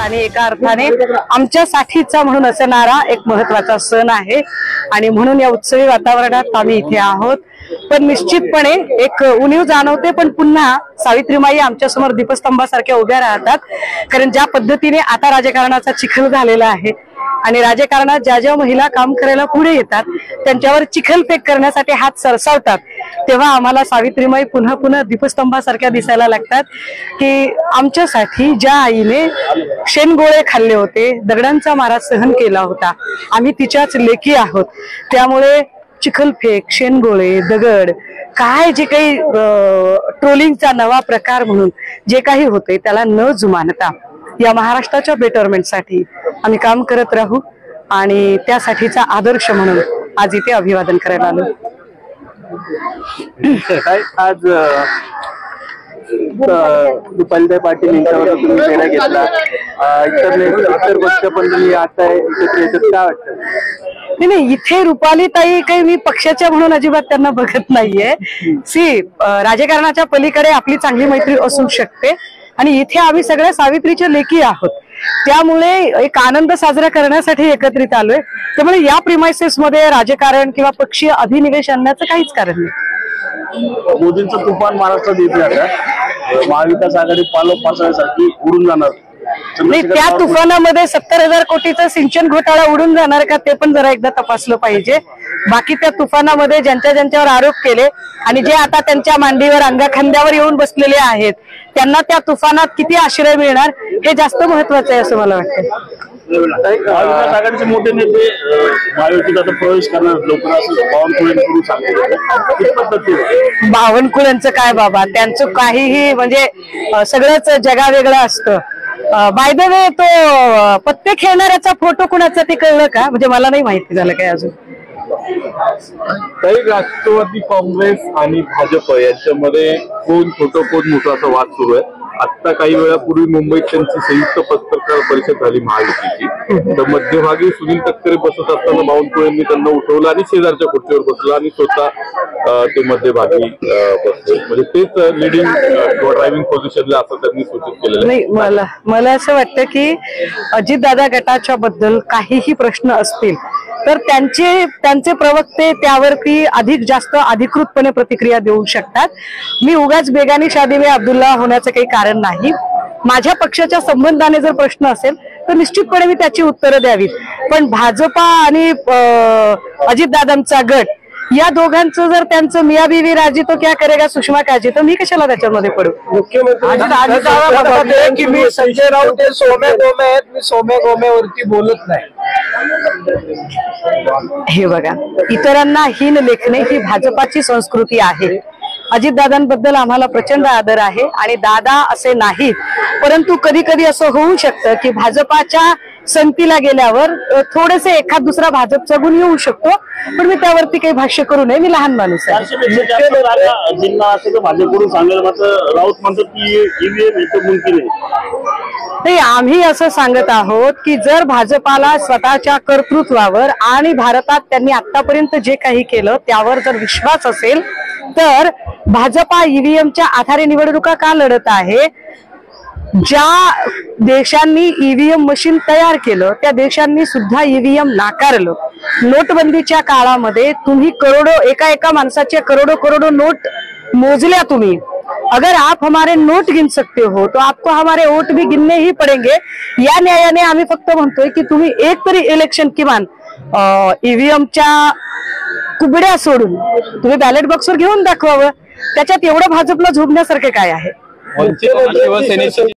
आणि एका अर्थाने आमच्यासाठीचा म्हणून असणारा एक महत्वाचा सण आहे आणि म्हणून या उत्सवी वातावरणात आम्ही इथे आहोत। पण निश्चितपणे एक उणीव जाणवते, पण पुन्हा सावित्रीमाई आमच्या समोर दीपस्तंभासारख्या उभ्या राहतात। कारण ज्या पद्धतीने आता राजकारणाचा चिखल झालेला आहे आणि राजकारणात ज्या ज्या महिला काम करायला पुढे येतात त्यांच्यावर चिखलफेक करण्यासाठी हात सरसावतात, तेव्हा आम्हाला सावित्रीमाई पुन्हा पुन्हा दीपस्तंभासारख्या दिसायला लागतात की आमच्यासाठी ज्या आईने शेणगोळे खाल्ले होते, दगडांचा मारा सहन केला होता, आम्ही तिच्याच लेकी आहोत। त्यामुळे चिखलफेक, शेणगोळे, दगड, काय जे काही ट्रोलिंगचा नवा प्रकार म्हणून जे काही होते त्याला न जुमानता या महाराष्ट्राच्या बेटरमेंटसाठी आम्ही काम करत राहू आणि त्यासाठीचा आदर्श म्हणून आज इथे अभिवादन करायला आलो। आज रुपालीताई पाटील यांच्यावर तुम्ही निर्णय घेतला, इतर पक्ष पण तुम्ही आता एकत्र येतात, काय वाटतं? नाही, इथे रुपालीताई काही मी पक्षाच्या म्हणून अजिबात त्यांना बघत नाहीये। राजकारणाच्या पलीकडे आपली चांगली मैत्री असू शकते आणि इथे आम्ही सगळ्या सावित्रीच्या लेकी आहोत, त्यामुळे एक आनंद साजरा करण्यासाठी एकत्रित आलोय। त्यामुळे या प्रिमाइसेस मध्ये राजकारण किंवा पक्षीय अभिनिवेश आणण्याचं काहीच कारण नाही। मोदींचं तुफान महाराष्ट्रात येते, आता महाविकास आघाडी पावसाळ्यासारखी उडून जाणार नाही, त्या तुफानामध्ये 70,000 कोटीचा सिंचन घोटाळा उडून जाणार का ते पण जरा एकदा तपासलं पाहिजे। बाकी त्या तुफानामध्ये ज्यांच्यावर आरोप केले आणि जे आता त्यांच्या मांडीवर अंगाखांद्यावर येऊन बसलेले आहेत त्यांना त्या तुफानात किती आश्रय मिळणार हे जास्त महत्वाचं आहे असं मला वाटतं। महाविकास आघाडीचे मोठे नेते महायुतीत आता प्रवेश करणार लवकर, बावनकुळेंचं काय बाबा, त्यांचं काहीही म्हणजे सगळंच जगावेगळं असतं। बाय द वे, तो पत्ते खेळणाऱ्याचा फोटो कुणाचा ते कळलं का? म्हणजे मला नाही माहिती झालं काय अजून। काही राष्ट्रवादी काँग्रेस आणि भाजप यांच्यामध्ये कोण छोटं कोण मोठं असा वाद सुरू आहे। आता काही वेळापूर्वी मुंबईत त्यांची संयुक्त पत्रकार परिषद झाली महायुतीची, तर मध्यभागी सुनील तटकरे बसत असताना बावनकुळेंनी त्यांना उठवलं आणि शेजारच्या खुर्चीवर बसलं आणि स्वतः ते मध्यभागी बसले, म्हणजे तेच लिडिंग किंवा ड्रायव्हिंग पोझिशनला असं त्यांनी सूचित केलेलं नाही। मला असं वाटतं की अजितदादा गटाच्या बद्दल काहीही प्रश्न असतील तर त्यांचे प्रवक्ते त्यावरती अधिक जास्त अधिकृतपणे प्रतिक्रिया देऊ शकतात। मी उगाच बेगानी शादी में अब्दुल्ला होण्याचं काही कारण नाही। माझ्या पक्षाच्या संबंधाने जर प्रश्न असेल तर निश्चितपणे मी त्याची उत्तरं द्यावीत, पण भाजपा आणि अजितदादांचा गट या दोघांचं जर त्यांचं मिया बीवी राजी तो क्या करेगा सुषमा काजी, तर मी कशाला त्याच्यामध्ये पडू? मुख्यमंत्री की मी संजय राऊत हे सोम्या गोमे आहेत, मी सोम्या गोमेवरती बोलत नाही। हे बघा, इतरांना हीन लेखणे ही भाजपाची संस्कृती आहे। अजितदादांबद्दल आम्हाला प्रचंड आदर आहे आणि दादा असे नाहीत, परंतु कधी कधी असं होऊ शकतं की भाजपाच्या संगतीला गेल्यावर थोडेसे एखाद दुसरा भाजपचा गुण येऊ शकतो, पण मी त्यावरती काही भाष्य करू नये, मी लहान माणूस आहे। भाजपकडून सांगायला मात्र राऊत म्हणतात की ईव्हीएम इथं मुमकिन आहे। आम्ही असं सांगत आहोत की जर भाजपाला स्वतःच्या कर्तृत्वावर आणि भारतात त्यांनी आतापर्यंत जे काही केलं त्यावर जर विश्वास असेल तर भाजपा ईव्हीएमच्या आधारे निवडणुका का लढत आहे? ज्या देशांनी ईव्हीएम मशीन तयार केलं त्या देशांनी सुद्धा ईव्हीएम नाकारलं। नोटबंदीच्या काळामध्ये तुम्ही एका माणसाच्या करोडो नोट मोजल्या तुम्ही। अगर आप हमारे नोट गिन सकते हो तो आपको हमारे वोट भी गिनने ही पड़ेंगे। या न्यायाने आम्ही फक्त म्हणतोय की तुम्ही एक तरी इलेक्शन किमान ईव्हीएमच्या कुबड्या सोडून तुम्ही बॅलेट बॉक्सवर घेऊन दाखवावं। त्याच्यात एवढं भाजपला झोपण्यासारखे काय आहे?